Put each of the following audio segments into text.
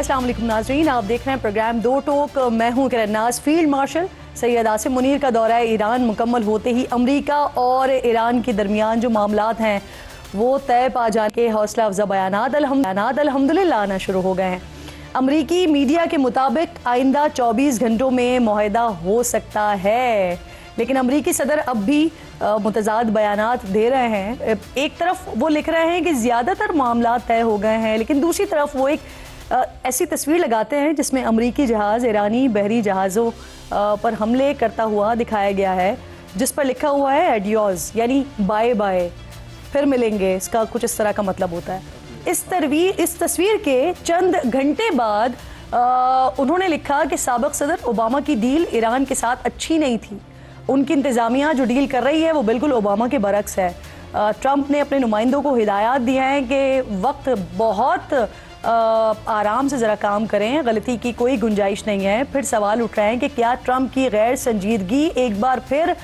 अस्सलाम वालेकुम नाज़रीन, आप देख रहे हैं प्रोग्राम दो टोक। मैं हूं किरण नाज। फील्ड मार्शल सैयद आसिम मुनीर का दौरा ईरान मुकम्मल होते ही अमरीका और ईरान के दरमियान जो मामलात हैं वो तय पा जाने के हौसला अफजा बयानात अल्हम्दुलिल्लाह आना शुरू हो गए हैं। अमरीकी मीडिया के मुताबिक आइंदा 24 घंटों में मुआहदा हो सकता है, लेकिन अमरीकी सदर अब भी मुतज़ाद बयानात दे रहे हैं। एक तरफ वो लिख रहे हैं कि ज़्यादातर मामला तय हो गए हैं, लेकिन दूसरी तरफ वो एक ऐसी तस्वीर लगाते हैं जिसमें अमरीकी जहाज़ ईरानी बहरी जहाज़ों पर हमले करता हुआ दिखाया गया है, जिस पर लिखा हुआ है एडियोज़, यानी बाय बाय, फिर मिलेंगे। इसका कुछ इस तरह का मतलब होता है। इस तस्वीर के चंद घंटे बाद उन्होंने लिखा कि साबिक़ सदर ओबामा की डील ईरान के साथ अच्छी नहीं थी। उनकी इंतज़ामिया जो डील कर रही है वो बिल्कुल ओबामा के बरक्स है। ट्रंप ने अपने नुमाइंदों को हिदायत दी है कि वक्त बहुत आराम से ज़रा काम करें, गलती की कोई गुंजाइश नहीं है। फिर सवाल उठ रहे हैं कि क्या ट्रंप की गैर संजीदगी एक बार फिर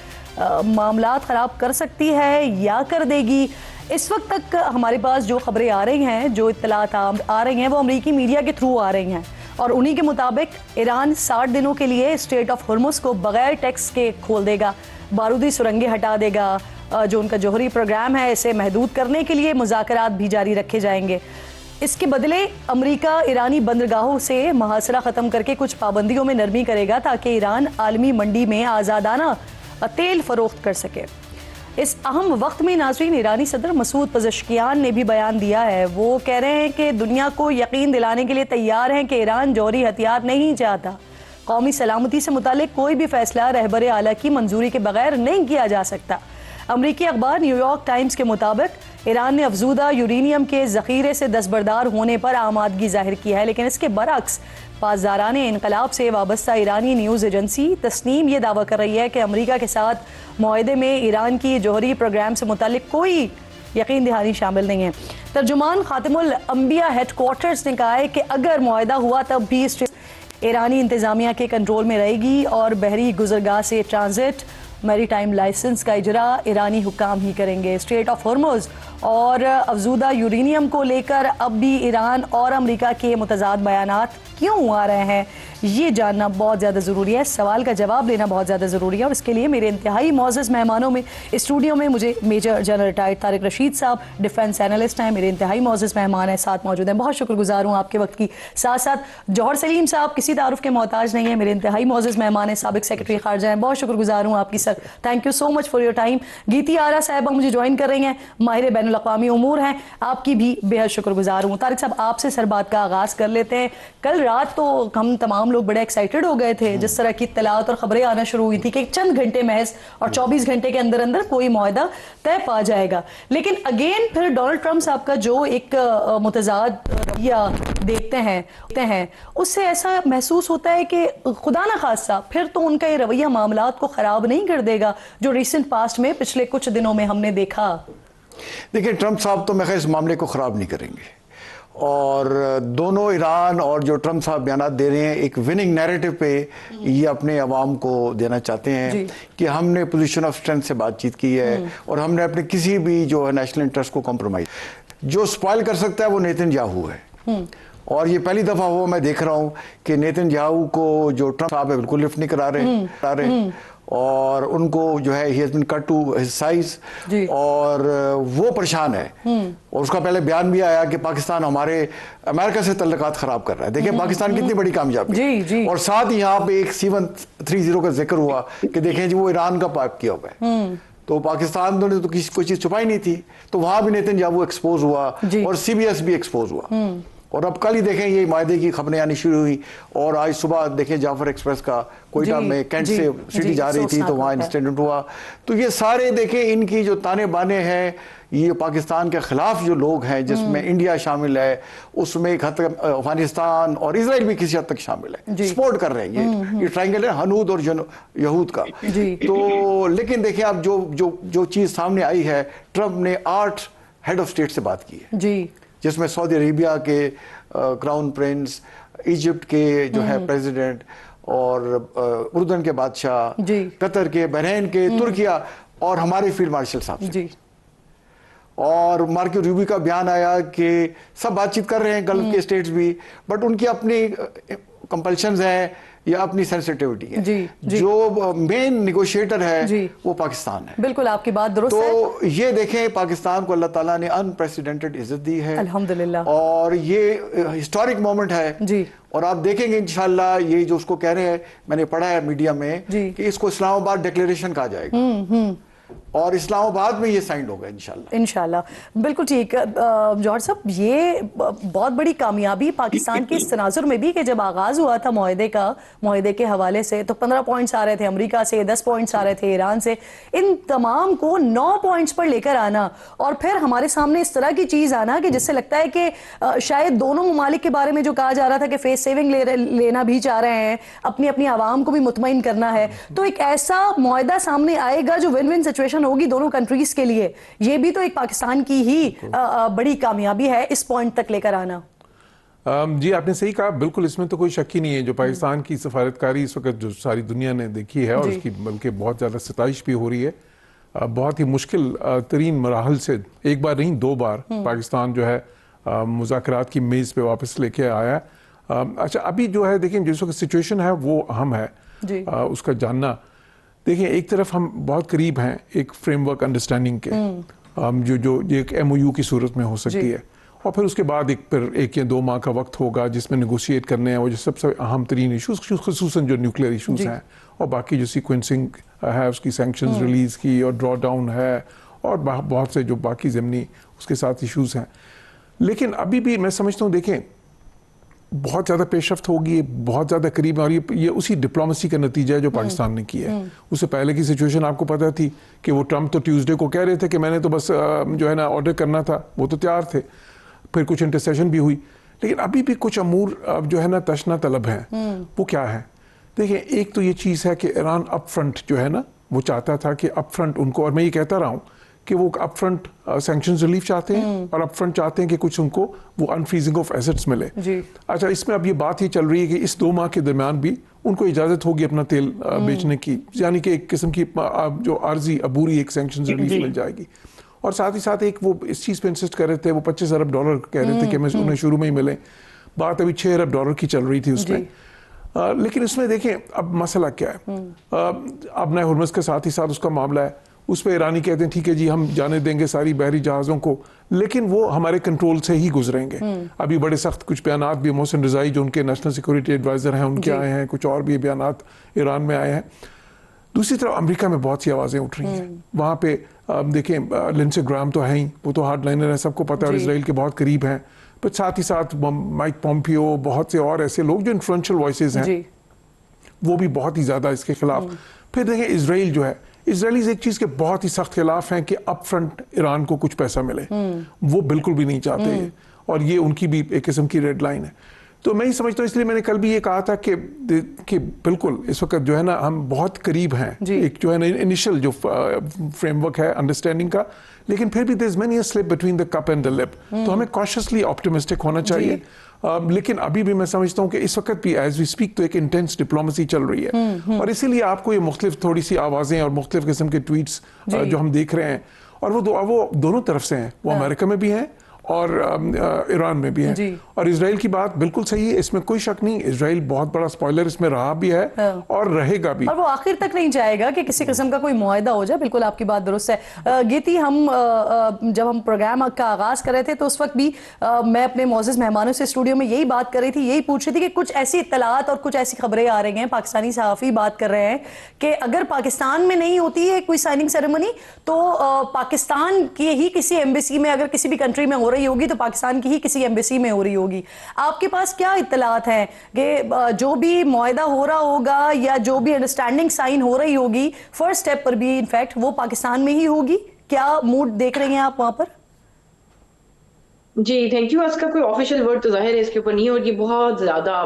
मामलात ख़राब कर सकती है या कर देगी। इस वक्त तक हमारे पास जो खबरें आ रही हैं, जो इत्तलात आ रही हैं, वो अमरीकी मीडिया के थ्रू आ रही हैं और उन्हीं के मुताबिक ईरान 60 दिनों के लिए स्ट्रेट ऑफ हॉर्मुज को बगैर टैक्स के खोल देगा, बारूदी सुरंगें हटा देगा। जो उनका जौहरी प्रोग्राम है इसे महदूद करने के लिए मुज़ाकरात भी जारी रखे जाएंगे। इसके बदले अमरीका ईरानी बंदरगाहों से मुहासरा ख़त्म करके कुछ पाबंदियों में नरमी करेगा ताकि ईरान आलमी मंडी में आज़ादाना तेल फरोख्त कर सके। इस अहम वक्त में नाज़रीन, ईरानी सदर मसूद पज़ेश्कियान ने भी बयान दिया है। वो कह रहे हैं कि दुनिया को यकीन दिलाने के लिए तैयार हैं कि ईरान जौहरी हथियार नहीं चाहता। कौमी सलामती से मुतालिक कोई भी फैसला रहबर आला की मंजूरी के बगैर नहीं किया जा सकता। अमरीकी अखबार न्यूयॉर्क टाइम्स के मुताबिक ईरान ने अफजूदा यूरेनियम के ज़ख़ीरे से दस्तबरदार होने पर आमादगी जाहिर की है, लेकिन इसके बरक्स पासदाराने इनकलाब से वाबस्ता ईरानी न्यूज़ एजेंसी तस्नीम ये दावा कर रही है कि अमरीका के साथ मुआहदे में ईरान की जौहरी प्रोग्राम से मुतालिक कोई यकीन दहानी शामिल नहीं है। तर्जुमान खातिमुल अंबिया हेडक्वार्टर्स ने कहा है कि अगर मुआहदा हुआ तब भी ईरानी इंतज़ामिया के कंट्रोल में रहेगी और बहरी गुजरगाह से ट्रांजिट मैरी टाइम लाइसेंस का इजरा ईरानी हुक्काम ही करेंगे। स्ट्रेट ऑफ हॉर्मुज और अफजूदा यूरेनियम को लेकर अब भी ईरान और अमरीका के मुतज़ाद बयानात क्यों आ रहे हैं, ये जानना बहुत ज़्यादा ज़रूरी है। सवाल का जवाब लेना बहुत ज़्यादा ज़रूरी है और इसके लिए मेरे इंतहाई मौज़ज़ मेहमानों में स्टूडियो में मुझे major general retired Tariq Rashid साहब डिफेंस एनालिस्ट हैं, मेरे इंतहाई मौज़ज़ मेहमान हैं, साथ मौजूद हैं। बहुत शुक्रगुजार हूँ आपके वक्त की। साथ साथ जौहर सलीम साहब किसी तारुफ के मोहताज नहीं है, मेरे इंतहाई मौज़ज़ मेहमान हैं, साबिक़ सेक्रेटरी ख़ारजा हैं। बहुत शुक्रगुजार हूँ आपकी sir, thank you so much for your time. Geeti Ara साहिबा मुझे ज्वाइन कर रही हैं, माहिर बैनुल अक़वामी उमूर हैं, आपकी भी बेहद शुक्रगुजार हूँ। तारिक साहब, आपसे सर बात का आगाज़ कर लेते हैं। कल रात तो हम तमाम लोग बड़े एक्साइटेड हो गए थे जिस तरह की इत्तलात और खबरें आना शुरू हुई थी कि चंद घंटे महज और 24 घंटे के अंदर अंदर कोई मुआहदा तय पा जाएगा। लेकिन अगेन फिर डोनाल्ड ट्रंप साहब का जो एक मुतज़ाद रवैया देखते हैं उससे ऐसा महसूस होता है कि खुदा न खास्ता फिर तो उनका ये रवैया मामलात को ख़राब नहीं कर देगा जो रिसेंट पास्ट में पिछले कुछ दिनों में हमने देखा। देखिए, ट्रंप साहब तो मैं इस मामले को ख़राब नहीं करेंगे और दोनों ईरान और जो ट्रंप साहब बयान दे रहे हैं एक विनिंग नैरेटिव पे ये अपने अवाम को देना चाहते हैं कि हमने पोजीशन ऑफ स्ट्रेंथ से बातचीत की है और हमने अपने किसी भी जो है नेशनल इंटरेस्ट को कॉम्प्रोमाइज। जो स्पॉइल कर सकता है वो नेतन्याहू है और ये पहली दफ़ा हुआ मैं देख रहा हूँ कि नेतन्याहू को जो ट्रंप साहब है बिल्कुल लिफ्ट नहीं करा रहे और उनको जो है ही has been cut to his size और वो परेशान है। और उसका पहले बयान भी आया कि पाकिस्तान हमारे अमेरिका से तल्लुकात खराब कर रहा है। देखिए पाकिस्तान कितनी बड़ी कामयाबी और साथ ही यहाँ पे एक C-130 का जिक्र हुआ कि देखें जी वो ईरान का पाइप किया हुआ है। तो पाकिस्तान ने तो किसी कोई चीज छुपाई नहीं थी, तो वहां भी नेतन्याहू एक्सपोज हुआ और CBS भी एक्सपोज हुआ। और अब कल ही देखें ये मायदे की खबरें आनी शुरू हुई और आज सुबह देखें जाफर एक्सप्रेस का कोयटा में कैंट से सिटी जा रही थी तो वहाँ इंसिडेंट हुआ। तो ये सारे देखें इनकी जो ताने बाने हैं, ये पाकिस्तान के खिलाफ जो लोग हैं जिसमें इंडिया शामिल है, उसमें एक हद तक अफगानिस्तान और इजराइल भी किसी हद तक शामिल है, सपोर्ट कर रहे हैं। ये ट्रायंगल है हनूद और यहूद का। तो लेकिन देखिए अब जो चीज सामने आई है, ट्रंप ने 8 हेड ऑफ स्टेट से बात की है जिसमें सऊदी अरेबिया के क्राउन प्रिंस, इजिप्ट के जो है प्रेसिडेंट और उर्दन के बादशाह, कतर के, बहरीन के, तुर्किया और हमारे फील्ड मार्शल साहब। और मार्को रूबियो का बयान आया कि सब बातचीत कर रहे हैं गल्फ के स्टेट्स भी, बट उनकी अपनी कंपल्शंस हैं या अपनी सेंसिटिविटी है। जी, जी। जो मेन निगोशिएटर है जी। वो पाकिस्तान है। बिल्कुल आपकी बात दुरुस्त है। तो ये देखें, पाकिस्तान को अल्लाह ताला ने अनप्रेसिडेंटेड इज्जत दी है अल्हम्दुलिल्लाह, और ये हिस्टोरिक मोमेंट है जी। और आप देखेंगे इंशाल्लाह ये जो उसको कह रहे हैं, मैंने पढ़ा है मीडिया में जी। कि इसको इस्लामाबाद डिक्लेरेशन कहा जाएगा और इस्लामाबाद में ये साइन होगा इंशाल्लाह। बिल्कुल ठीक। जौहर साहब, ये बहुत बड़ी कामयाबी पाकिस्तान के इस तनाजुर में भी कि जब आगाज़ हुआ था माहिदे के हवाले से तो 15 पॉइंट्स आ रहे थे अमेरिका से, 10 पॉइंट्स आ रहे थे ईरान से, इन तमाम को 9 पॉइंट्स पर लेकर आना और फिर हमारे सामने इस तरह की चीज़ आना कि जिससे लगता है कि शायद दोनों ममालिक के बारे में जो कहा जा रहा था कि फेस सेविंग लेना भी चाह रहे हैं, अपनी अपनी आवाम को भी मुतमईन करना है, तो एक ऐसा मुआहदा सामने आएगा जो विन विन सिचुएशन होगी दोनों कंट्रीज के लिए। ये भी तो एक पाकिस्तान की ही बड़ी कामयाबी है इस पॉइंट तक लेकर आना। जी आपने सही कहा, बिल्कुल इसमें तो कोई शक ही नहीं है। जो पाकिस्तान की सफारतकारी इस वक्त जो सारी दुनिया ने देखी है और उसकी बल्कि बहुत ज़्यादा सताइश भी हो रही है। बहुत ही मुश्किल तरीन मराहल से एक बार नहीं 2 बार पाकिस्तान जो है मुज़ाकरात की मेज़ पे वापस लेके आया है। अच्छा, अभी जो है देखिए जिस वक्त सिचुएशन है वो अहम है उसका जानना। देखिए एक तरफ हम बहुत करीब हैं एक फ्रेमवर्क अंडरस्टैंडिंग के जो एक MOU की सूरत में हो सकती है और फिर उसके बाद एक या 2 माह का वक्त होगा जिसमें नेगोशिएट करने हैं वो जो सबसे अहम तरीन इशूज़, खुसूसन जो न्यूक्लियर इशूज़ हैं और बाकी जो सीक्वेंसिंग है उसकी सैंक्शंस रिलीज़ की और ड्रॉ डाउन है और बहुत से जो बाकी ज़मनी उसके साथ इशूज़ हैं। लेकिन अभी भी मैं समझता हूँ देखें बहुत ज़्यादा पेशरफ्त होगी, बहुत ज़्यादा करीब है और ये उसी डिप्लोमेसी का नतीजा है जो पाकिस्तान ने किया है। उससे पहले की सिचुएशन आपको पता थी कि वो ट्रम्प तो ट्यूसडे को कह रहे थे कि मैंने तो बस जो है ना ऑर्डर करना था, वो तो तैयार थे, फिर कुछ इंटरसेशन भी हुई, लेकिन अभी भी कुछ अमूर जो है ना तशना तलब है। वो क्या है? देखिए एक तो ये चीज़ है कि ईरान अप फ्रंट जो है ना वो चाहता था कि अप फ्रंट उनको, और मैं ये कहता रहा हूँ कि वो अप फ्रंट सैंक्शंस रिलीफ चाहते हैं और अप फ्रंट चाहते हैं कि कुछ उनको वो अनफ्रीजिंग ऑफ एसेट्स मिले। अच्छा, इसमें अब ये बात ही चल रही है कि इस 2 माह के दरमियान भी उनको इजाज़त होगी अपना तेल बेचने की, यानी कि एक किस्म की जो आर्जी अबूरी एक सैंक्शंस रिलीफ मिल जाएगी। और साथ ही साथ एक वो इस चीज़ पे इंसिस्ट कर रहे थे, वो $25 अरब कह रहे थे कि हमें उन्हें शुरू में ही मिले। बात अभी $6 अरब की चल रही थी उसमें। लेकिन इसमें देखें अब मसला क्या है। अब नए हुर्मुज़ के साथ ही साथ उसका मामला है, उस पर ईरानी कहते हैं ठीक है जी हम जाने देंगे सारी बहरी जहाज़ों को, लेकिन वो हमारे कंट्रोल से ही गुजरेंगे। अभी बड़े सख्त कुछ बयानात भी मोहसिन रज़ाई जो उनके नेशनल सिक्योरिटी एडवाइज़र हैं उनके आए हैं, कुछ और भी बयानात ईरान में आए हैं। दूसरी तरफ अमेरिका में बहुत सी आवाज़ें उठ रही हैं। वहाँ पे देखें लिंडसे ग्राहम तो है ही, वो तो हार्ड लाइनर है, सबको पता है और इसराइल के बहुत करीब हैं, पर साथ ही साथ माइक पोम्पियो, बहुत से और ऐसे लोग जो इन्फ्लुएंशियल वॉइसेस हैं वो भी बहुत ही ज़्यादा इसके खिलाफ। फिर देखें इसराइल जो है, इसराइलीज एक चीज़ के बहुत ही सख्त खिलाफ हैं कि अप फ्रंट ईरान को कुछ पैसा मिले, वो बिल्कुल भी नहीं चाहते और ये उनकी भी एक किस्म की रेड लाइन है। तो मैं ही समझता हूँ, इसलिए मैंने कल भी ये कहा था कि बिल्कुल इस वक्त जो है ना हम बहुत करीब हैं एक जो है ना इनिशियल जो फ्रेमवर्क है अंडरस्टैंडिंग का, लेकिन फिर भी there is many a slip between the cup and the lip. तो हमें कॉशियसली ऑप्टिमिस्टिक होना चाहिए। लेकिन अभी भी मैं समझता हूँ कि इस वक्त भी एज वी स्पीक तो एक इंटेंस डिप्लोमेसी चल रही है और इसीलिए आपको ये मुख्तलिफ थोड़ी सी आवाज़ें और मुख्तलिफ किस्म के ट्वीट्स जो हम देख रहे हैं और वो दोनों तरफ से हैं, वो अमेरिका में भी हैं और ईरान में भी है। और इजराइल की बात बिल्कुल सही है, इसमें कोई शक नहीं, इजराइल बहुत बड़ा स्पॉइलर इसमें रहा भी है और रहेगा भी, और वो आखिर तक नहीं जाएगा कि किसी किस्म का कोई मुआहदा हो जाए। बिल्कुल आपकी बात दुरुस्त है। गीती, जब हम प्रोग्राम का आगाज कर रहे थे तो उस वक्त भी मैं अपने मौजूद मेहमानों से स्टूडियो में यही बात कर रही थी, यही पूछ रही थी कि कुछ ऐसी इत्तलात और कुछ ऐसी खबरें आ रही हैं, पाकिस्तानी सहाफ़ी बात कर रहे हैं कि अगर पाकिस्तान में नहीं होती है कोई साइनिंग सेरेमनी तो पाकिस्तान की ही किसी एम्बेसी में, अगर किसी भी कंट्री में हो रही होगी तो पाकिस्तान की ही किसी एम्बेसी में हो रही होगी। आपके पास क्या इत्तलात हैं कि जो भी मुआहदा हो रहा होगा या जो भी अंडरस्टैंडिंग साइन हो रही होगी फर्स्ट स्टेप पर भी इनफैक्ट वो पाकिस्तान में ही होगी? क्या मूड देख रही हैं आप वहां पर? जी थैंक यू। इसका कोई ऑफिशियल वर्ड तो जाहिर है इसके ऊपर नहीं है और ये बहुत ज्यादा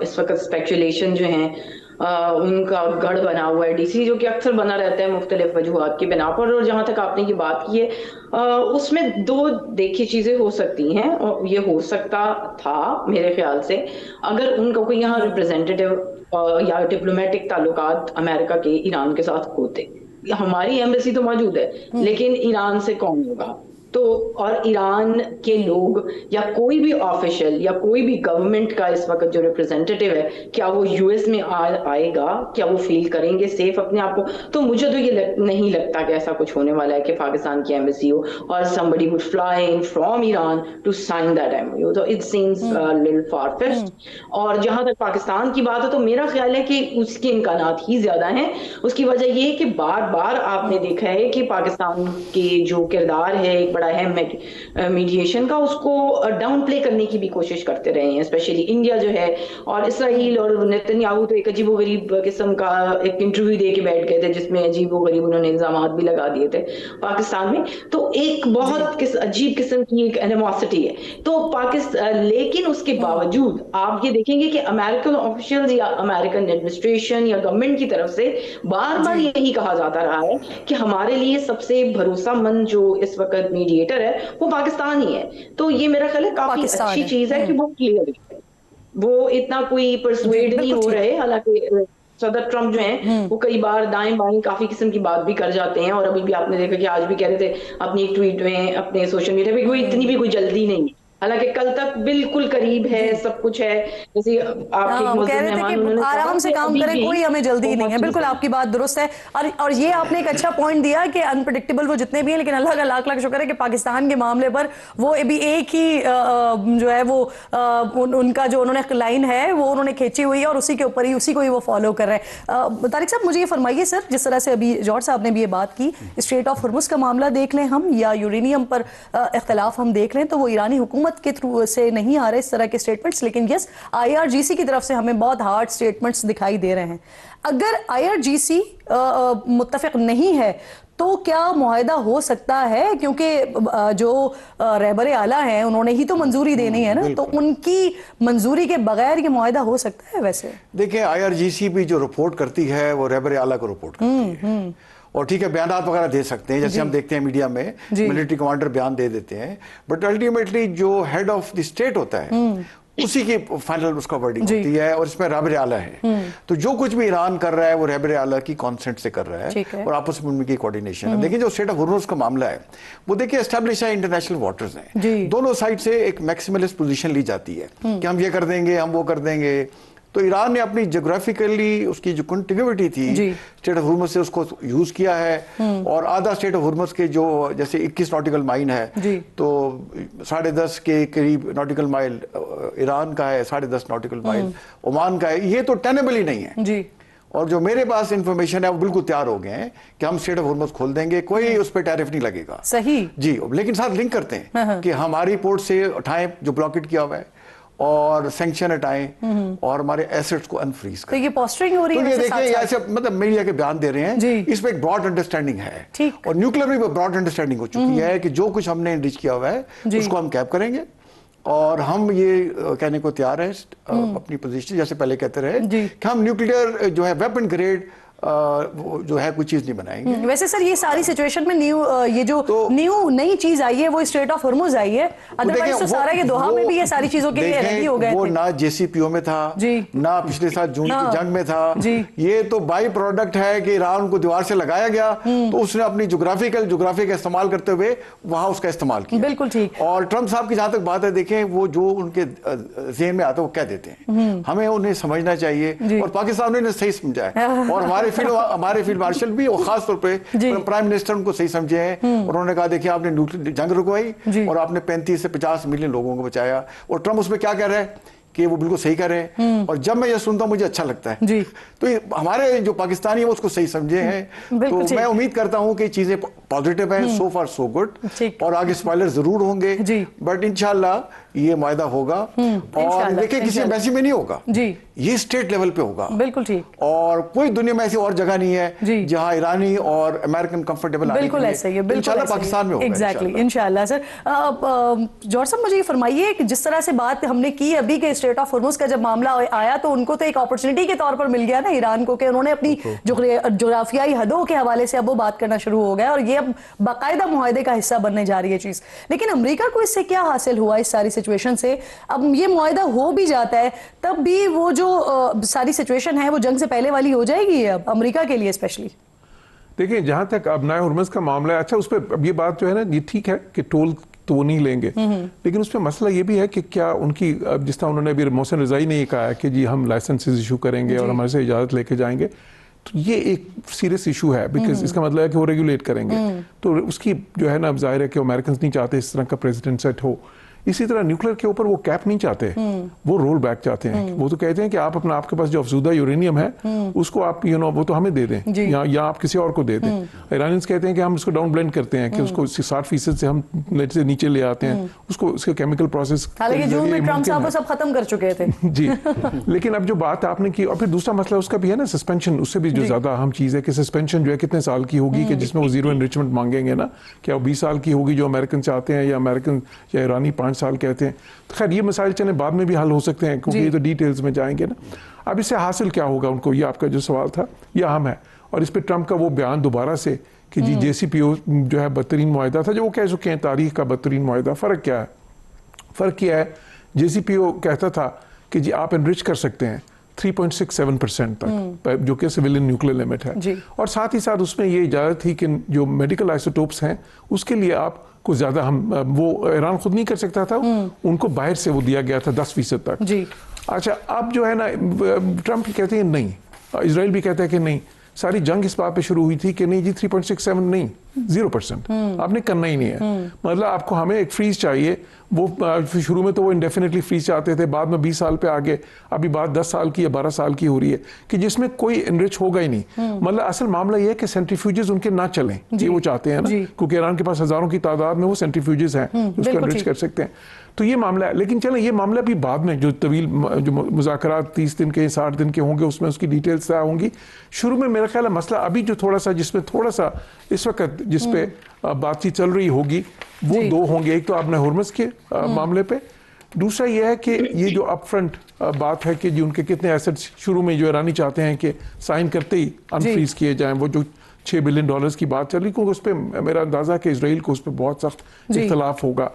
इस वक्त स्पेकुलेशन जो हैं उनका गढ़ बना हुआ है डीसी, जो कि अक्सर बना रहता है मुख्तलिफ वजूहात की बिना पर। और जहां तक आपने ये बात की है उसमें 2 देखी चीजें हो सकती हैं और ये हो सकता था मेरे ख्याल से अगर उनका कोई यहाँ रिप्रेजेंटेटिव या डिप्लोमेटिक ताल्लुकात अमेरिका के ईरान के साथ होते। हमारी एम्बेसी तो मौजूद है लेकिन ईरान से कौन होगा, तो और ईरान के लोग या कोई भी ऑफिशियल या कोई भी गवर्नमेंट का इस वक्त जो रिप्रेजेंटेटिव है, क्या वो यूएस में आएगा, क्या वो फील करेंगे सेफ अपने आप को? तो मुझे तो ये नहीं लगता कि ऐसा कुछ होने वाला है कि पाकिस्तान की एम्बेसी हो और somebody would fly in from Iran to sign that MOU. तो it seems a little far-fetched. और जहां तक पाकिस्तान की बात है तो मेरा ख्याल है कि उसके इम्कानात ही ज्यादा हैं। उसकी वजह ये है कि बार बार आपने देखा है कि पाकिस्तान के जो किरदार है एक बड़ा अहम मीडिएशन का, उसको डाउन प्ले करने की भी कोशिश करते रहे हैं, स्पेशली इंडिया जो है। और इसराइल और नेतन्याहू तो एक अजीबोगरीब किस्म का एक इंटरव्यू दे के बैठ गए थे जिसमें अजीबोगरीब उन्होंने इल्जामात भी लगा दिए थे पाकिस्तान में। तो एक बहुत अजीब किस्म की एक एनिमोसिटी है। तो पाकिस्तान, लेकिन उसके बावजूद आप ये देखेंगे कि अमेरिकन ऑफिशियल्स या अमेरिकन एडमिनिस्ट्रेशन या गवर्नमेंट की तरफ से बार बार यही कहा जाता रहा है कि हमारे लिए सबसे भरोसामंद जो इस वक्त मीडिएटर है वो पाकिस्तान ही है। तो ये मेरा ख्याल है काफी अच्छी चीज है कि वो क्लियर है, वो इतना कोई परसुएड नहीं हो रहे। हालांकि सदर ट्रम्प जो हैं वो कई बार दाएं बाएं काफी किस्म की बात भी कर जाते हैं, और अभी भी आपने देखा कि आज भी कह रहे थे अपनी एक ट्वीट में अपने सोशल मीडिया पे कोई इतनी भी कोई जल्दी नहीं है, हालांकि कल तक बिल्कुल करीब है, सब कुछ है। जैसे आपके कह रहे थे कि आराम से काम करें, कोई हमें जल्दी नहीं है। बिल्कुल आपकी बात दुरुस्त है। और ये आपने एक अच्छा पॉइंट दिया कि अनप्रेडिक्टेबल वो जितने भी हैं, लेकिन अल्लाह का लाख लाख शुक्र है कि पाकिस्तान के मामले पर वो अभी एक ही जो है वो उनका जो उन्होंने लाइन है वो उन्होंने खींची हुई है और उसी के ऊपर ही उसी को ही वो फॉलो कर रहे हैं। तारिक साहब मुझे ये फरमाइए सर, जिस तरह से अभी जॉर्ज साहब ने भी ये बात की, स्ट्रेट ऑफ हॉर्मुज़ का मामला देख लें हम या यूरेनियम पर इख्तलाफ हम देख लें, तो वो ईरानी हुकूमत के थ्रू से नहीं आ रहे इस तरह के स्टेटमेंट्स, लेकिन यस IRGC की तरफ से हमें बहुत हार्ड स्टेटमेंट्स दिखाई दे रहे हैं। अगर IRGC मुत्तफिक नहीं है तो क्या मुआहिदा हो सकता है? क्योंकि जो रहबर आला हैं उन्होंने ही तो मंजूरी देनी है ना, तो उनकी मंजूरी के बगैर ये मुआहिदा हो सकता है? वैसे देखिए IRGC भी जो रिपोर्ट करती है वो रहबर आला को रिपोर्ट करती है, और ठीक है बयानात वगैरह दे सकते हैं, जैसे हम देखते हैं मीडिया में मिलिट्री कमांडर बयान दे देते हैं, बट अल्टीमेटली जो हेड ऑफ द स्टेट होता है उसी की फाइनल उसका वर्डिंग होती है, और इसमें रहबर आला है। तो जो कुछ भी ईरान कर रहा है वो रहबर आला की कॉन्सेंट से कर रहा है और आपस में उनकी कोऑर्डिनेशन है। देखिए जो स्टेट ऑफ हॉर्मुज़ का मामला है वो देखिए एस्टैब्लिश है, इंटरनेशनल वाटर्स हैं, दोनों साइड से एक मैक्सिमलिस्ट पोजीशन ली जाती है कि हम ये कर देंगे, हम वो कर देंगे। तो ईरान ने अपनी ज्योग्राफिकली उसकी जो कंटिन्यूटी थी स्टेट ऑफ हॉर्मुज़ से उसको यूज किया है, और आधा स्टेट ऑफ हॉर्मुज़ के जो जैसे 21 नॉटिकल माइल है तो 10.5 के करीब नॉटिकल माइल ईरान का है, 10.5 नॉटिकल माइल ओमान का है। ये तो टेनेबल ही नहीं है जी। और जो मेरे पास इंफॉर्मेशन है वो बिल्कुल तैयार हो गए हैं कि हम स्टेट ऑफ हॉर्मुज़ खोल देंगे, कोई उस पर टैरिफ नहीं लगेगा। सही जी, लेकिन साथ लिंक करते हैं कि हमारी पोर्ट से उठाएं जो ब्लॉकेट किया हुआ है, और सैंक्शन हटाएं और हमारे एसेट्स को अनफ्रीज करें। तो ये पोस्टरिंग हो रही है, तो ये देखिए ऐसे मतलब मीडिया के बयान दे रहे हैं, इसमें एक ब्रॉड अंडरस्टैंडिंग है, और न्यूक्लियर में ब्रॉड अंडरस्टैंडिंग हो चुकी है कि जो कुछ हमने एनरिच किया हुआ है उसको हम कैप करेंगे, और हम ये कहने को तैयार है अपनी पोजीशन, जैसे पहले कहते रहे कि हम न्यूक्लियर जो है वेपन ग्रेड जो है कोई चीज नहीं बनाएंगे। वैसे सर ये सारी सिचुएशन में ये जो नई चीज आई है वो स्ट्रेट ऑफ हॉर्मुज़ आई है, अदरवाइज तो सारा ये दोहा में भी ये सारी चीजों के लिए रेडी हो गए वो थे। ना JCPO में था ना पिछले साल जून की जंग में था, ये तो बाई प्रोडक्ट है कि ईरान को दीवार से लगाया गया तो उसने अपनी जोग्राफी का इस्तेमाल करते हुए वहां उसका इस्तेमाल किया। बिल्कुल ठीक। और ट्रम्प साहब की जहां तक बात है, देखें वो जो उनके ज़हन में आता है वो कह देते हैं, हमें उन्हें समझना चाहिए, और पाकिस्तान ने सही समझा है, और हमारे फील्ड मार्शल भी और खास तौर पे प्राइम मिनिस्टर उनको सही समझे हैं। उन्होंने कहा देखिए आपने जंग रुकवाई और आपने 35 से 50 मिलियन लोगों को बचाया, और ट्रम्प उसमें क्या कह रहे हैं कि वो बिल्कुल सही कर रहे हैं, और जब मैं ये सुनता हूं मुझे अच्छा लगता है जी। तो हमारे जो पाकिस्तानी है वो उसको सही समझे हैं, तो मैं उम्मीद करता हूं कि चीजें पॉजिटिव हैं, सो फार सो गुड, और आगे स्पॉइलर जरूर होंगे, बट इंशाल्लाह ये मुआहिदा होगा। और देखिए किसी एम्बेसी में नहीं होगा जी, ये स्टेट लेवल पे होगा। बिल्कुल ठीक। और कोई दुनिया में ऐसी और जगह नहीं है जहां ईरानी और अमेरिकन कंफर्टेबल, बिल्कुल ऐसा ही है, बिल्कुल पाकिस्तान में होगा एग्जैक्टली इंशाल्लाह। सर जॉर्ज साहब मुझे ये फरमाइए कि जिस तरह से बात हमने की अभी के स्ट्रेट ऑफ हॉर्मुज़ का जब मामला आया तो उनको तो एक अपॉर्चुनिटी के तौर पर मिल गया ना ईरान को, कि उन्होंने अपनी जोग्राफियाई हदों के हवाले से अब वो बात करना शुरू हो गया, और ये अब बाकायदा मुआहदे का हिस्सा बनने जा रही है चीज। लेकिन अमेरिका को इससे क्या हासिल हुआ इस सारी सिचुएशन से? अब ये मुआहदा हो भी जाता है तब भी वो जो सारी सिचुएशन है वो जंग से पहले वाली हो जाएगी अब अमेरिका के लिए स्पेशली। देखिए जहां तक अब नए हुर्मुज़ का मामला है, अच्छा उस पर अब ये बात जो है ना, ये ठीक है कि टोल तो वो नहीं लेंगे, लेकिन उस पर मसला ये भी है कि क्या उनकी, जिस तरह उन्होंने अभी मोहसिन रज़ाई ने ये कहा है कि जी हम लाइसेंसेज इशू करेंगे और हमारे से इजाज़त लेके जाएंगे, तो ये एक सीरियस इशू है, बिकॉज इसका मतलब है कि वो रेगुलेट करेंगे, तो उसकी जो है ना, अब जाहिर है कि अमेरिकन नहीं चाहते इस तरह का प्रेसिडेंट सेट हो। इसी तरह न्यूक्लियर के ऊपर वो कैप नहीं चाहते, वो रोल बैक चाहते हैं। वो तो कहते हैं कि आप अपना, आपके पास जो अफजूदा यूरेनियम है उसको आप वो तो हमें दे दें या आप किसी और को दे दें। ईरानियंस कहते हैं कि हम उसको डाउन ब्लेंड करते हैं, कि उसको 60% से हम नेट से नीचे ले आते हैं, उसको उसके केमिकल प्रोसेस। हालांकि जून में ट्रम्प साहब वो सब खत्म कर चुके थे जी। लेकिन अब जो बात आपने की, और फिर दूसरा मसला उसका भी है ना, सस्पेंशन, उससे भी जो ज्यादा अहम चीज है कि सस्पेंशन जो है कितने साल की होगी, कि जिसमें वो जीरो एनरिचमेंट मांगेंगे ना, क्या वो 20 साल की होगी जो अमेरिकन चाहते हैं, या अमेरिकन या ईरानी 5 साल कहते हैं। तो खैर ये मसाइल चले बाद में भी हल हो सकते हैं, क्योंकि ये तो डिटेल्स में जाएंगे ना। अब इससे हासिल क्या होगा उनको, ये आपका जो सवाल था ये अहम है। और इस पर ट्रंप का वो बयान दोबारा से कि जी JCPO जो है बदतरीन मुआहिदा था, जो वो कह चुके हैं तारीख का बदतरीन मुआहिदा। फ़र्क क्या है? फ़र्क क्या है, JCPO कहता था कि जी आप एनरिच कर सकते हैं 3.67% तक, जो कि सिविलियन न्यूक्लियर लिमिट है, और साथ ही साथ उसमें ये इजाज़त थी कि जो मेडिकल आइसोटोप्स हैं उसके लिए आप कुछ ज़्यादा, हम वो ईरान खुद नहीं कर सकता था, उनको बाहर से वो दिया गया था 10% तक जी। अच्छा, अब जो है ना, ट्रंप कहते हैं नहीं, इजराइल भी कहता है कि नहीं, सारी जंग इस बात पे शुरू हुई थी कि नहीं जी 3.67 नहीं, 0% आपने करना ही नहीं है। मतलब आपको, हमें एक फ्रीज चाहिए, वो शुरू में तो वो इंडेफिनेटली फ्रीज चाहते थे, बाद में 20 साल पे आगे, अभी बात 10 साल की या 12 साल की हो रही है, कि जिसमें कोई एनरिच होगा ही नहीं। मतलब असल मामला ये है कि सेंट्रीफ्यूजेस उनके ना चलें, ये वो चाहते हैं ना, क्योंकि ईरान के पास हजारों की तादाद में वो सेंट्रीफ्यूजेस हैं उसको एनरिच कर सकते हैं, तो ये मामला है। लेकिन चलें, ये मामला भी बाद में, जो तवील जो मुज़ाकरात 30 दिन के 60 दिन के होंगे, उसमें उसकी डिटेल्स तय होंगी। शुरू में मेरा ख्याल है मसला अभी जो थोड़ा सा, जिसमें थोड़ा सा इस वक्त जिस पे बातचीत चल रही होगी, वो दो होंगे। एक तो आपने हुर्मुज़ के मामले पे, दूसरा ये है कि ये जो अपफ्रंट बात है कि जी उनके कितने एसेट्स शुरू में जो ईरानी चाहते हैं कि साइन करते ही अनफ्रीज किए जाएं, वो जो $6 बिलियन की बात चल रही, क्योंकि उस पर मेरा अंदाजा है कि इसराइल को उस पर बहुत सख्त इख्तलाफ होगा।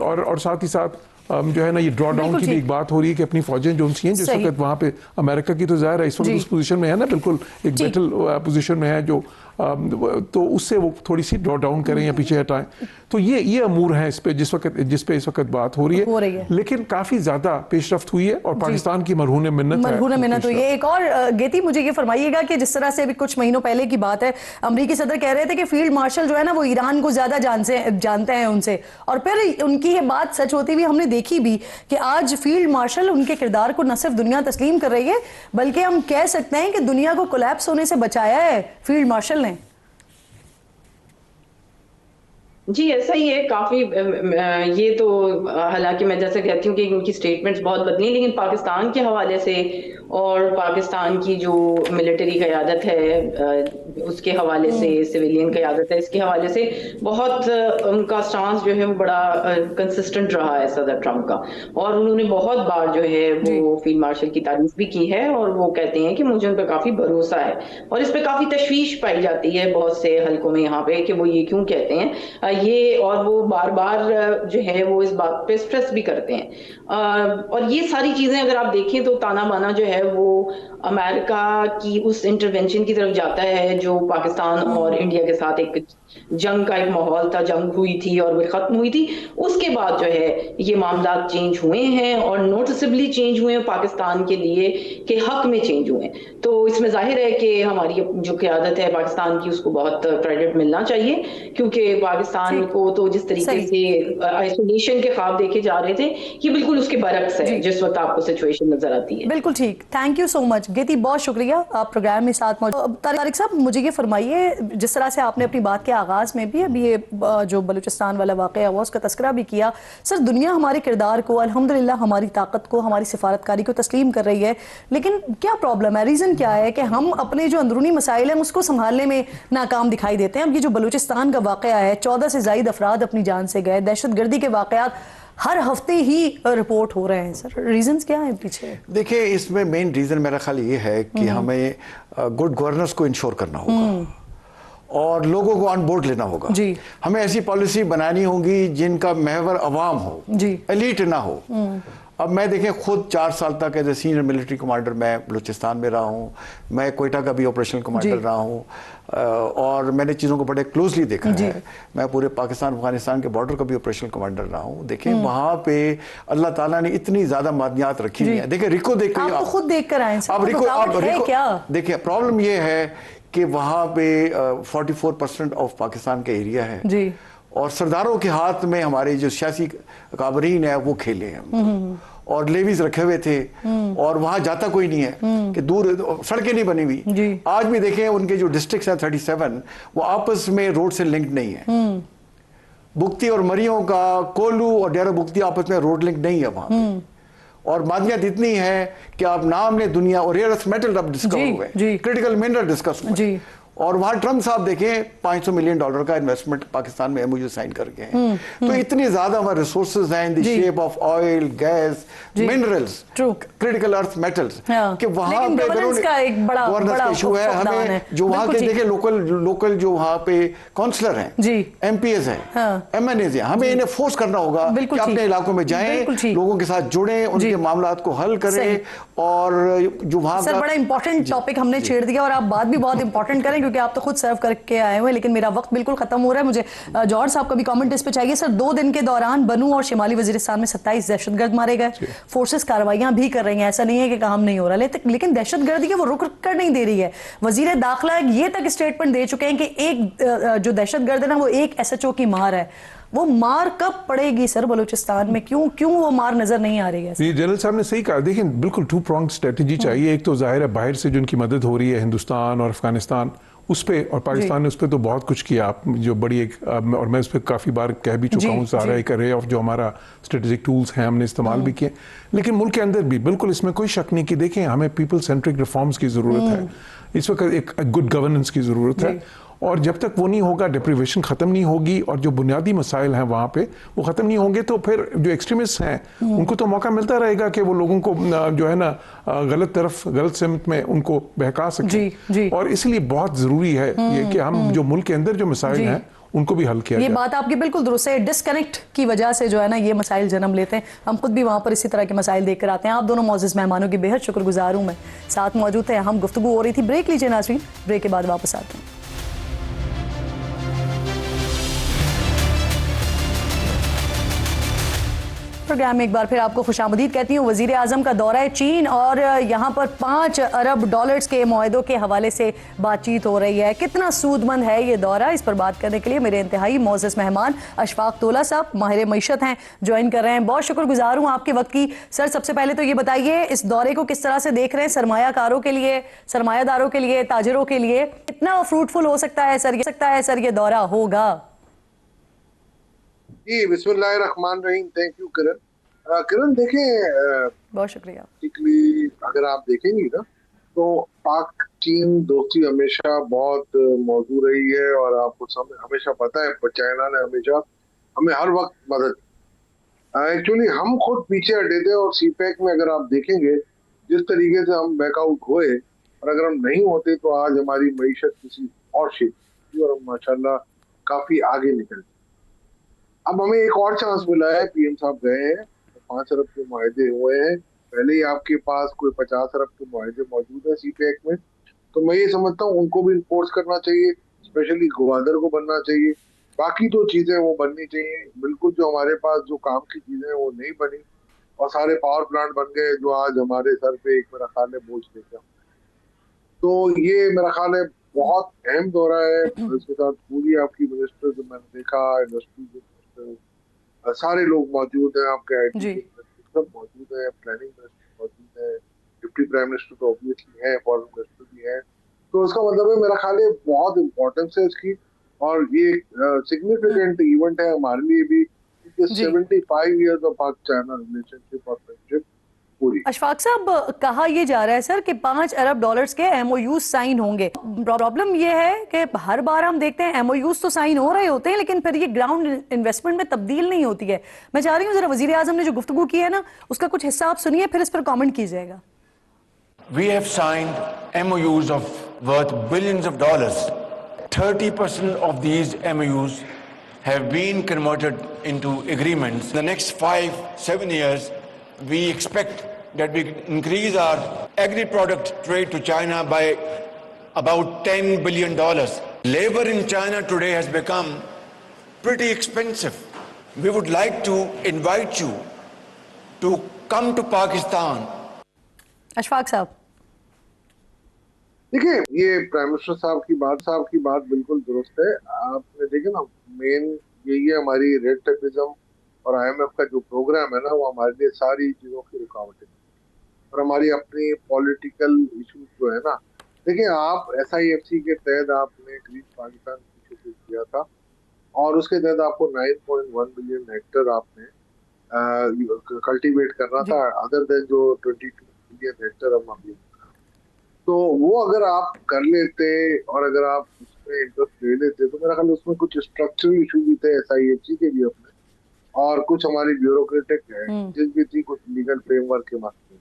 और साथ ही साथ जो है ना, ये ड्रॉ डाउन की भी एक बात हो रही है कि अपनी फौजें जो सी हैं जिस वक्त वहाँ पे, अमेरिका की तो जाहिर है इस वक्त उस पोजीशन में है ना, बिल्कुल एक बैटल पोजीशन में है, जो तो उससे वो थोड़ी सी ड्रॉ डाउन करें या पीछे हटाएं। तो ये अमूर हैं इस पे, जिस पे इस वक्त बात हो रही है। लेकिन काफी ज्यादा पेशरफ्त हुई है, और पाकिस्तान की मरहून मिन्नत हुई है। एक और गेती, मुझे ये फरमाइएगा कि जिस तरह से अभी कुछ महीनों पहले की बात है, अमरीकी सदर कह रहे थे कि फील्ड मार्शल जो है ना वो ईरान को ज्यादा जानते हैं उनसे, और फिर उनकी ये बात सच होती हुई हमने देखी भी कि आज फील्ड मार्शल उनके किरदार को न सिर्फ दुनिया तस्लीम कर रही है, बल्कि हम कह सकते हैं कि दुनिया को कोलैप्स होने से बचाया है फील्ड मार्शल ने। जी ऐसा ही है काफी। ये तो हालांकि मैं जैसे कहती हूँ कि उनकी स्टेटमेंट्स बहुत बदली, लेकिन पाकिस्तान के हवाले से और पाकिस्तान की जो मिलिट्री क़यादत है उसके हवाले से, सिविलियन क़यादत है, इसके हवाले से बहुत उनका स्टांस जो है वो बड़ा कंसिस्टेंट रहा है सदर ट्रंप का। और उन्होंने बहुत बार जो है वो फील्ड मार्शल की तारीफ भी की है, और वो कहते हैं कि मुझे उन पर काफी भरोसा है। और इस पर काफी तशवीश पाई जाती है बहुत से हलकों में यहाँ पे कि वो ये क्यों कहते हैं ये, और वो बार बार जो है वो इस बात पे स्ट्रेस भी करते हैं। और ये सारी चीजें अगर आप देखें तो ताना बाना जो है वो अमेरिका की उस इंटरवेंशन की तरफ जाता है जो पाकिस्तान और इंडिया के साथ एक जंग का एक माहौल था, जंग हुई थी और वो खत्म हुई थी। उसके बाद जो है ये मामला चेंज हुए हैं, और नोटिसेबली चेंज हुए हैं पाकिस्तान के लिए, के हक में चेंज हुए हैं। तो इसमें जाहिर है कि हमारी जो क़यादत है पाकिस्तान की उसको बहुत क्रेडिट मिलना चाहिए, क्योंकि पाकिस्तान को तो जिस तरीके से आइसोलेशन के ख्वाब देखे जा रहे थे, ये बिल्कुल उसके बरक्स है जिस वक्त आपको सिचुएशन नजर आती है। बिल्कुल ठीक, थैंक यू सो मच गेती, बहुत शुक्रिया आप प्रोग्राम में साथ मौजूद। तारिक साहब, मुझे ये फरमाइए, जिस तरह से आपने अपनी बात के आगाज में भी अभी ये जो बलूचिस्तान वाला वाक़या हुआ उसका तस्करा भी किया, सर दुनिया हमारे किरदार को, अल्हम्दुलिल्लाह हमारी ताकत को, हमारी सिफारतकारी को तस्लीम कर रही है, लेकिन क्या प्रॉब्लम है, रीज़न क्या है कि हम अपने जो अंदरूनी मसाइल हैं उसको संभालने में नाकाम दिखाई देते हैं। अब ये जो बलूचिस्तान का वाक़या है, 14 से ज़ायद अफराद अपनी जान से गए, दहशतगर्दी के वाक़यात हर हफ्ते ही रिपोर्ट हो रहे हैं, सर रीजंस क्या है पीछे? देखिए, इसमें मेन रीज़न मेरा ख्याल ये है कि हमें गुड गवर्नेंस को इंश्योर करना होगा और लोगों को ऑन बोर्ड लेना होगा जी। हमें ऐसी पॉलिसी बनानी होगी जिनका महवर अवाम हो, एलीट ना हो। अब मैं देखें खुद 4 साल तक as a senior military commander मैं बलूचिस्तान में रहा हूँ, मैं कोयटा का भी ऑपरेशनल कमांडर रहा हूँ, और मैंने चीज़ों को बड़े क्लोजली देखा है। मैं पूरे पाकिस्तान अफगानिस्तान के बॉर्डर का भी ऑपरेशनल कमांडर रहा हूँ। देखें वहाँ पे अल्लाह ताला ने इतनी ज़्यादा मादनियात रखी हुई है। देखिए रिको देख आप तो खुद देख कर आए हैं, अब रिको क्या देखिए प्रॉब्लम ये है कि वहाँ पे 44% ऑफ पाकिस्तान का एरिया है जी, और सरदारों के हाथ में हमारे जो सियासी काबरीन है वो खेले हैं और लेवीज रखे हुए थे और वहां जाता कोई नहीं है कि दूर सड़कें नहीं बनी हुई। आज भी देखें उनके जो डिस्ट्रिक्ट्स हैं 37 वो आपस में रोड से लिंक्ड नहीं है। बुक्ती और मरियों का कोलू और डेरा बुक्ती आपस में रोड लिंक नहीं है वहां पे। और मादनियत इतनी है कि आप नाम ने दुनिया और रेयर अर्थ मेटल अब डिस्कवर हुए, क्रिटिकल मिनरल डिस्कस हुए, और वहां ट्रम्प साहब देखें $500 मिलियन का इन्वेस्टमेंट पाकिस्तान में एमओयू साइन करके हैं। तो इतनी ज्यादा हमारे रिसोर्सेज हैं in the shape of oil, gas, minerals, critical earth metals कि वहां पे गवर्नेंस इशू है। हमें जो वहां के देखें लोकल जो वहां पे काउंसलर हैं, एमपीएस हैं, एमएनएज हैं, हमें इन्हें फोर्स करना होगा कि अपने इलाकों में जाएं, लोगों के साथ जुड़ें, उनके मामलात को हल करें। और जो वहां सर बड़ा इंपॉर्टेंट टॉपिक हमने छेड़ दिया और आप बात भी बहुत इंपॉर्टेंट करें क्योंकि आप तो खुद सर्व करके आए हुए हैं, लेकिन मेरा वक्त बिल्कुल खत्म हो रहा है। मुझे जॉर्ज साहब का भी कमेंट इस पे चाहिए। सर 2 दिन के दौरान बनू और शिमाली वजीरिस्तान में 27 दहशतगर्द मारे गए, फोर्सेस कार्रवाइयां भी कर रही हैं, ऐसा नहीं है कि काम नहीं हो रहा, लेकिन दहशतगर्दी के वो रुक कर नहीं दे रही है। वजीर दाखिला ये तक स्टेटमेंट दे चुके हैं कि एक जो दहशतगर्द है ना वो एक एसएचओ की मार है। वो मार कब पड़ेगी सर बलूचिस्तान में? क्यों वो मार नजर नहीं आ रही है? ये जनरल साहब ने सही कहा। देखिए बिल्कुल 2 pronged स्ट्रेटेजी चाहिए। एक तो जाहिर है बाहर से जो उनकी मदद हो रही है हिंदुस्तान और अफगानिस्तान उस पे, और पाकिस्तान ने उस पे तो बहुत कुछ किया, जो बड़ी एक और मैं उस पर काफ़ी बार कह भी चुका हूँ, सारा एक अर्रे ऑफ जो हमारा स्ट्रेटेजिक टूल्स हैं हमने इस्तेमाल भी किए। लेकिन मुल्क के अंदर भी बिल्कुल इसमें कोई शक नहीं कि देखें हमें पीपल सेंट्रिक रिफॉर्म्स की ज़रूरत है। इस वक्त एक गुड गवर्नेंस की ज़रूरत है, और जब तक वो नहीं होगा, डिप्रीवेशन ख़त्म नहीं होगी और जो बुनियादी मसाइल हैं वहाँ पे वो ख़त्म नहीं होंगे, तो फिर जो एक्सट्रीमिस्ट हैं उनको तो मौका मिलता रहेगा कि वो लोगों को जो है ना गलत सिमत में उनको बहका सकें। और इसलिए बहुत ज़रूरी है ये कि हम जो मुल्क के अंदर जो मसाइल हैं उनको भी हल किया जाए। ये बात आपकी बिल्कुल दुरुस्त है। डिस्कनेक्ट की वजह से जो है ना ये मसाइल जन्म लेते हैं। हम खुद भी वहाँ पर इसी तरह के मसाइल देख कर आते हैं। आप दोनों मौजूद मेहमानों की बेहद शुक्रगुजार हूँ मैं, साथ मौजूद थे, हम गुफ्तगू हो रही थी। ब्रेक लीजिए नाज़रीन, ब्रेक के बाद वापस आते हैं। प्रोग्राम में एक बार फिर आपको खुशामदीद कहती हूँ। वज़ीर आज़म का दौरा है चीन और यहाँ पर $5 अरब के मुआहदों के हवाले से बातचीत हो रही है। कितना सूदमंद है ये दौरा, इस पर बात करने के लिए मेरे इंतहाई मोअज़्ज़ज़ मेहमान अशफाक तोला साहब माहिर मईशत हैं, ज्वाइन कर रहे हैं। बहुत शुक्रगुजार हूँ आपके वक्त की। सर सबसे पहले तो ये बताइए इस दौरे को किस तरह से देख रहे हैं, सरमायाकारों के लिए, सरमायादारों के लिए, ताजरों के लिए कितना फ्रूटफुल हो सकता है सर ये दौरा होगा? जी बिस्मिल्लाहिर्रहमानिर्रहीम। थैंक यू किरण देखें, बहुत शुक्रिया। अगर आप देखेंगी ना तो पाक चीन दोस्ती हमेशा बहुत मौजूद रही है और आपको हमेशा पता है चाइना ने हमेशा हमें हर वक्त मदद। एक्चुअली हम खुद पीछे हटे थे और सीपैक में अगर आप देखेंगे जिस तरीके से हम बैकआउट हुए, और अगर हम नहीं होते तो आज हमारी मईशत किसी और शेप थी और हम माशाल्लाह काफी आगे निकल। अब हमें एक और चांस मिला है, पीएम साहब गए हैं, 5 अरब के मुआहदे हुए हैं, पहले ही आपके पास कोई 50 अरब के मुआहदे मौजूद है सीपैक में, तो मैं ये समझता हूँ उनको भी इन्फोर्स करना चाहिए, स्पेशली ग्वादर को बनना चाहिए। बाकी तो चीजें वो बननी चाहिए। बिल्कुल जो हमारे पास जो काम की चीजें हैं वो नहीं बनी और सारे पावर प्लांट बन गए जो आज हमारे सर पे एक मेरा ख्याल है बोझ लेकर। तो ये मेरा ख्याल है बहुत अहम दौरा है। इसके साथ पूरी आपकी मिनिस्टर जो मैंने देखा, इंडस्ट्री सारे लोग मौजूद हैं, आपके आईटी सब मौजूद है, प्लानिंग मिनिस्टर मौजूद है, डिप्टी प्राइम मिनिस्टर तो ऑब्वियसली है, फॉरेन मिनिस्टर भी है। तो इसका मतलब है मेरा ख्याल है बहुत इम्पोर्टेंस है इसकी और ये सिग्निफिकेंट इवेंट है हमारे लिए भी। 75 years of पाक-चाइना रिलेशनशिप और फ्रेंडशिप पूरी। अशफाक साहब कहा यह जा रहा है सर कि $5 अरब के एमओयू साइन होंगे। प्रॉब्लम यह है कि हर बार हम देखते हैं एमओयूज तो साइन हो रहे होते हैं लेकिन फिर ये ग्राउंड इन्वेस्टमेंट में तब्दील नहीं होती है। मैं चाह रही हूँ जरा वजीर आजम ने जो गुफ्तगू की है ना उसका कुछ हिस्सा आप सुनिए, फिर इस पर कमेंट कीजिएगा। We have signed MOUs of worth billions of dollars. 30% of these MOUs have been converted into agreements. In the next 5-7 years, we expect that we increase our agri-product trade to China by about $10 billion. Labor in China today has become pretty expensive. We would like to invite you to come to Pakistan. Ashfaq साहब, देखिए, ये prime minister साहब की बात बिल्कुल दुरुस्त है। आपने देखे ना, मेन यही है हमारी रेड टेपिज्म और IMF का जो प्रोग्राम है ना, वो हमारे लिए सारी चीजों की रुकावट है और हमारी अपनी पॉलिटिकल इश्यूज जो है ना। देखिए, आप SIFC के तहत आपने ग्रीन पाकिस्तान शुरू किया था और उसके तहत आपको 9.1 मिलियन हेक्टर आपने कल्टीवेट करना था, अदर देन जो 22 मिलियन हेक्टर हम अभी। तो वो अगर आप कर लेते और अगर आप उसमें इंटरेस्ट ले लेते तो मेरा ख्याल उसमें कुछ स्ट्रक्चरल इशू भी थे SIFC के लिए अपने, और कुछ हमारी ब्यूरोक्रेटिक एजेंसीज भी थी, कुछ लीगल फ्रेमवर्क के मसले।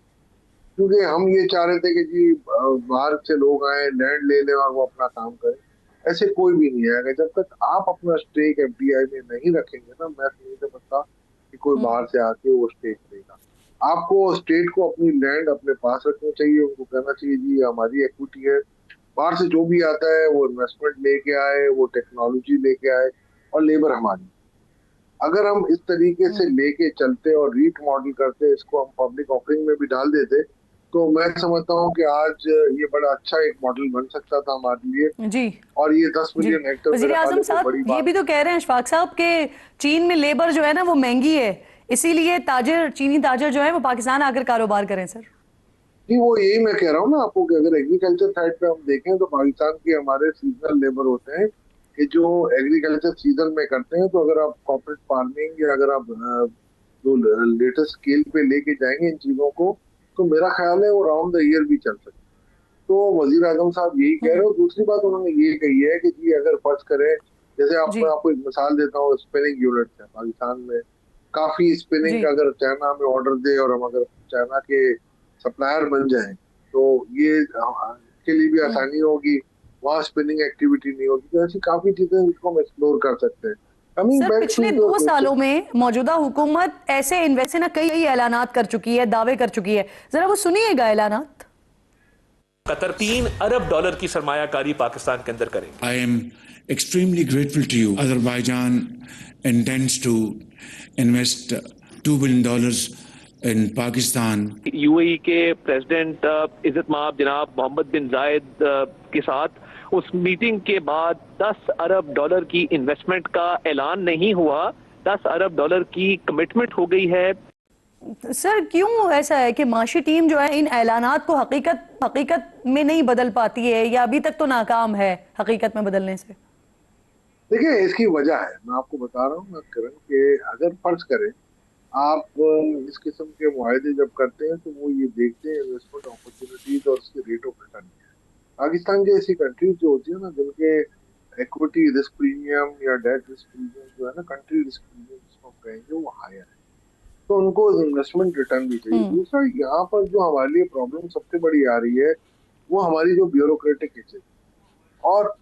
क्योंकि हम ये चाह रहे थे कि जी बाहर से लोग आए, लैंड ले लें और वो अपना काम करें। ऐसे कोई भी नहीं आएगा जब तक आप अपना स्टेक FDI में नहीं रखेंगे ना। मैं नहीं समझता कि कोई बाहर से आके वो स्टेक देगा। आपको स्टेट को अपनी लैंड अपने पास रखनी चाहिए, उनको कहना चाहिए जी हमारी इक्विटी है, बाहर से जो भी आता है वो इन्वेस्टमेंट लेके आए, वो टेक्नोलॉजी लेके आए और लेबर हमारी। अगर हम इस तरीके से लेके चलते और रीट मॉडल करते, इसको हम पब्लिक ऑफरिंग में भी डाल देते, तो मैं समझता हूँ कि आज ये बड़ा अच्छा एक मॉडल बन सकता था हमारे लिए जी। और ये 10 मिलियन हेक्टर वज़ीर आज़म साहब ये भी तो कह रहे हैं अशफाक साहब के चीन में लेबर जो है ना वो महंगी है, इसीलिए चीनी ताजर जो है वो पाकिस्तान आकर कारोबार करें। सर जी, वो यही मैं कह रहा हूँ ना आपको कि अगर एग्रीकल्चर साइड पे हम देखें तो पाकिस्तान के हमारे सीजनल लेबर होते हैं कि जो एग्रीकल्चर सीजन में करते हैं। तो अगर आप कॉर्पोरेट फार्मिंग या अगर आप जो लेटेस्ट स्केल पे लेके जाएंगे इन चीजों को, तो मेरा ख्याल है वो राउंड द ईयर भी चल सकते। तो वजीर आजम साहब यही कह रहे हो। दूसरी बात उन्होंने ये कही है कि जी अगर फर्ज करें, जैसे मैं आपको एक मिसाल देता हूँ, स्पिनिंग यूनिट है पाकिस्तान में काफी स्पिनिंग, अगर चाइना में ऑर्डर दे और हम अगर चाइना के सप्लायर बन जाएं तो ये के लिए भी आसानी होगी, वहाँ स्पिनिंग एक्टिविटी नहीं होगी। तो ऐसी काफी चीजें जिसको हम एक्सप्लोर कर सकते हैं। सर पिछले 2 सालों में मौजूदा हुकूमत ऐसे इन्वेस्ट ना कई ऐलानात कर चुकी है, दावे कर चुकी है, जरा वो सुनिएगा ऐलानात। कतर $3 अरब की सरमायाकारी पाकिस्तान के अंदर करेंगे। I am extremely grateful to you. Azerbaijan intends to invest $2 billion in Pakistan. UAE के प्रेसिडेंट इज्जत माब जनाब मोहम्मद बिन जायद के साथ उस मीटिंग के बाद $10 अरब की इन्वेस्टमेंट का ऐलान नहीं हुआ, $10 अरब की कमिटमेंट हो गई है। सर क्यों ऐसा है कि माशी टीम जो है इन ऐलानात को हकीकत में नहीं बदल पाती है, या अभी तक तो नाकाम है हकीकत में बदलने से? देखिए, इसकी वजह है, मैं आपको बता रहा हूँ करण, कि अगर फर्ज करें आप इस किस्म के मुआहदे जब करते हैं तो वो ये देखते हैं इन्वेस्टमेंट अपॉर्चुनिटीज और उसके रेट ऑफ रिटर्न। पाकिस्तान जैसी कंट्रीज जो होती है ना, जिनके इक्विटी रिस्क प्रीमियम या डेट रिस्क प्रीमियम जो है ना, कंट्री रिस्क प्रीमियम जिसको हम कहेंगे, वो हायर है, तो उनको इन्वेस्टमेंट रिटर्न भी चाहिए। दूसरा, यहाँ पर जो हमारे लिए प्रॉब्लम सबसे बड़ी आ रही है वो हमारी जो ब्यूरोक्रेटिक है, और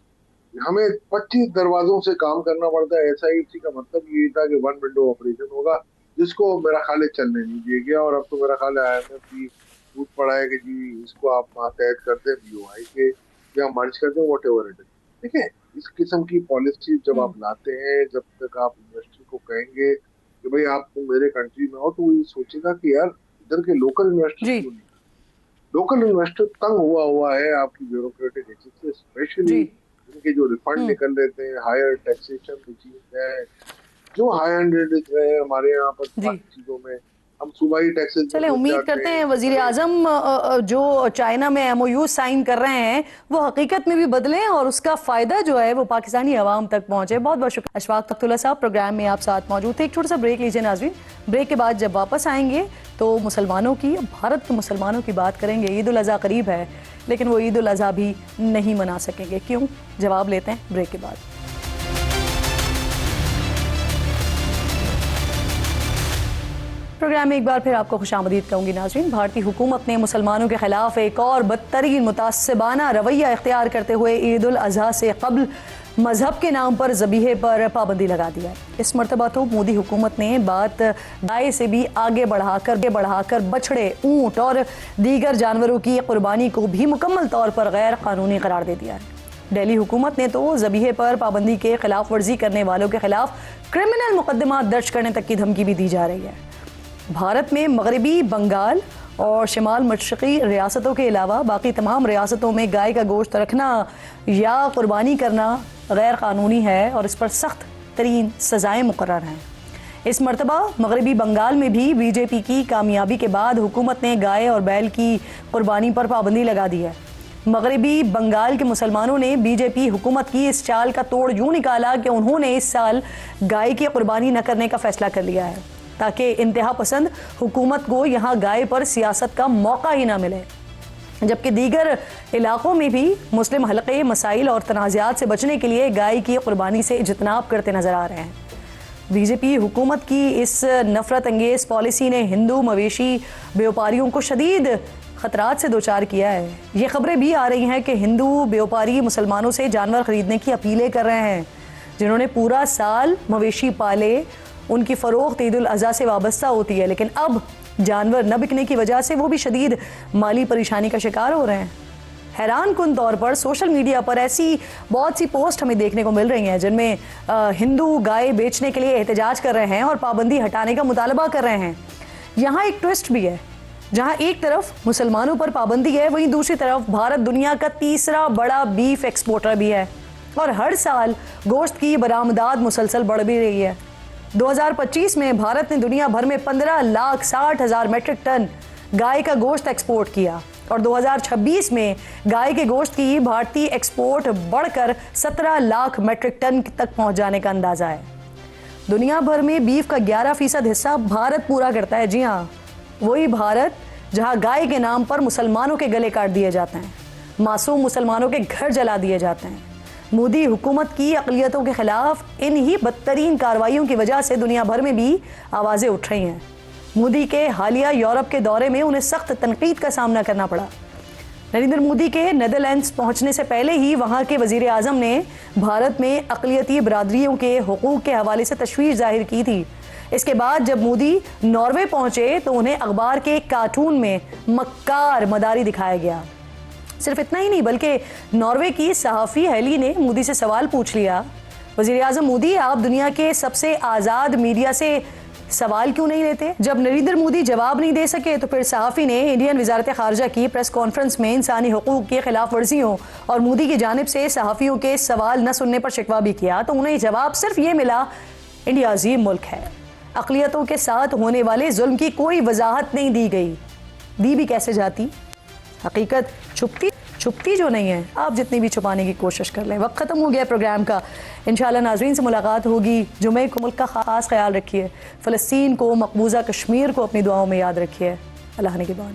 हमें 25 दरवाजों से काम करना पड़ता है। SIFC का मतलब ये था कि 1 विंडो ऑपरेशन होगा, जिसको मेरा ख्याल है चलने नहीं दिया गया। और अब तो मेरा ख्याल है IMF भी टूट पड़ा है कि जी इसको आप मातहत करते हैं BOI के या मर्ज करते हैं, वॉट एवर इट इज। ठीक है, इस किस्म की पॉलिसी जब आप लाते हैं, जब तक आप इन्वेस्टर को कहेंगे कि भाई आप मेरे कंट्री में हो, तो वो ये सोचेगा कि यार इधर के लोकल इन्वेस्टर क्यों नहीं। लोकल इन्वेस्टर तंग हुआ है आपकी ब्यूरोक्रेटिक एजेंसी, स्पेशली इनके जो रिफंड निकल लेते हैं, हायर टैक्सेशन रिजीम है, जो हाई हैंडेड है हमारे यहाँ पर चीजों में, हम सूबाई टैक्सेस। चले उम्मीद करते हैं वजीर आजम जो चाइना में MOU साइन कर रहे हैं वो हकीकत में भी बदलें और उसका फायदा जो है वो पाकिस्तानी अवाम तक पहुंचे। बहुत बहुत शुक्रिया अशफाक तख्तुल्लाह साहब, प्रोग्राम में आप साथ मौजूद थे। एक छोटा सा ब्रेक लीजिए नाज़रीन। ब्रेक के बाद जब वापस आएंगे तो मुसलमानों की, भारत के मुसलमानों की बात करेंगे। ईद उल अज़हा करीब है, लेकिन वो ईद उल अज़हा भी नहीं मना सकेंगे। क्यों? जवाब लेते हैं ब्रेक के बाद। प्रोग्राम में एक बार फिर आपको खुशामदीद कहूँगी नाज़रीन। भारतीय हुकूमत ने मुसलमानों के खिलाफ एक और बदतरीन मुतासिबाना रवैया इख्तियार करते हुए ईद उल अज़हा से कबल मजहब के नाम पर ज़बीहे पर पाबंदी लगा दिया है। इस मरतबा तो मोदी हुकूमत ने बात गाय से भी आगे बढ़ाकर बछड़े, ऊँट और दीगर जानवरों की कुर्बानी को भी मुकम्मल तौर पर गैर कानूनी करार दे दिया है। दिल्ली हुकूमत ने तो ज़बीहे पर पाबंदी के खिलाफ वर्जी करने वालों के खिलाफ क्रिमिनल मुकदमा दर्ज करने तक की धमकी भी दी जा रही है। भारत में मगरबी बंगाल और शिमाल मशरक़ी रियासतों के अलावा बाकी तमाम रियासतों में गाय का गोश्त रखना या कुर्बानी करना गैर कानूनी है और इस पर सख्त तरीन सज़ाएँ मुकर्रर हैं। इस मरतबा मगरबी बंगाल में भी बीजेपी की कामयाबी के बाद हुकूमत ने गाय और बैल की कुर्बानी पर पाबंदी लगा दी है। मगरबी बंगाल के मुसलमानों ने बीजेपी हुकूमत की इस चाल का तोड़ यूँ निकाला कि उन्होंने इस साल गाय की कुर्बानी न करने का फैसला कर लिया है ताकि इंतहा पसंद हुकूमत को यहाँ गाय पर सियासत का मौका ही ना मिले। जबकि दीगर इलाकों में भी मुस्लिम हलक़े मसाइल और तनाज़ात से बचने के लिए गाय की कुर्बानी से इजतनाब करते नज़र आ रहे हैं। बीजेपी हुकूमत की इस नफरत अंगेज़ पॉलिसी ने हिंदू मवेशी व्यापारियों को शदीद खतरात से दोचार किया है। ये खबरें भी आ रही हैं कि हिंदू व्यापारी मुसलमानों से जानवर खरीदने की अपीलें कर रहे हैं जिन्होंने पूरा साल मवेशी पाले। उनकी फ़रोख्त ईद उल अज़हा से वाबस्ता होती है, लेकिन अब जानवर न बिकने की वजह से वो भी शदीद माली परेशानी का शिकार हो रहे हैं। हैरान कुन तौर पर सोशल मीडिया पर ऐसी बहुत सी पोस्ट हमें देखने को मिल रही हैं जिनमें हिंदू गाय बेचने के लिए एहतजाज कर रहे हैं और पाबंदी हटाने का मुतालबा कर रहे हैं। यहाँ एक ट्विस्ट भी है, जहाँ एक तरफ मुसलमानों पर पाबंदी है, वहीं दूसरी तरफ भारत दुनिया का तीसरा बड़ा बीफ एक्सपोर्टर भी है और हर साल गोश्त की बरामदात मुसलसल बढ़ भी रही है। 2025 में भारत ने दुनिया भर में 15,60,000 मीट्रिक टन गाय का गोश्त एक्सपोर्ट किया और 2026 में गाय के गोश्त की भारतीय एक्सपोर्ट बढ़कर 17 लाख मीट्रिक टन तक पहुंच जाने का अंदाज़ा है। दुनिया भर में बीफ का 11% हिस्सा भारत पूरा करता है। जी हाँ, वही भारत जहां गाय के नाम पर मुसलमानों के गले काट दिए जाते हैं, मासूम मुसलमानों के घर जला दिए जाते हैं। मोदी हुकूमत की अक़लियतों के खिलाफ इन ही बदतरीन कार्रवाइयों की वजह से दुनिया भर में भी आवाज़ें उठ रही हैं। मोदी के हालिया यूरोप के दौरे में उन्हें सख्त तनकीद का सामना करना पड़ा। नरेंद्र मोदी के नेदरलैंड्स पहुंचने से पहले ही वहां के वज़ीर आज़म ने भारत में अक़लियती बरादरियों के हुकूक़ के हवाले से तशवीश जाहिर की थी। इसके बाद जब मोदी नॉर्वे पहुंचे तो उन्हें अखबार के एक कार्टून में मक्कार मदारी दिखाया गया। सिर्फ इतना ही नहीं बल्कि नॉर्वे की सहाफ़ी हेली ने मोदी से सवाल पूछ लिया, वज़ीर आज़म मोदी, आप दुनिया के सबसे आज़ाद मीडिया से सवाल क्यों नहीं लेते? जब नरेंद्र मोदी जवाब नहीं दे सके तो फिर सहाफ़ी ने इंडियन वज़ारत ख़ारजा की प्रेस कॉन्फ्रेंस में इंसानी हुकूक़ की खिलाफ वर्जियों और मोदी की जानिब से सहाफ़ियों के सवाल न सुनने पर शिकवा भी किया तो उन्हें जवाब सिर्फ ये मिला, इंडिया अजीम मुल्क है, अक़लियतों के साथ होने वाले जुल्म की कोई वजाहत नहीं दी गई। दी भी कैसे जाती? हकीकत छुपती जो नहीं है, आप जितनी भी छुपाने की कोशिश कर लें। वक्त ख़त्म हो गया प्रोग्राम का। इंशाल्लाह नाज़रीन से मुलाकात होगी। जुमे को मुल्क का ख़ास ख्याल रखिए। फ़लस्तीन को, मकबूजा कश्मीर को अपनी दुआओं में याद रखिए। अल्लाह ने के बाद।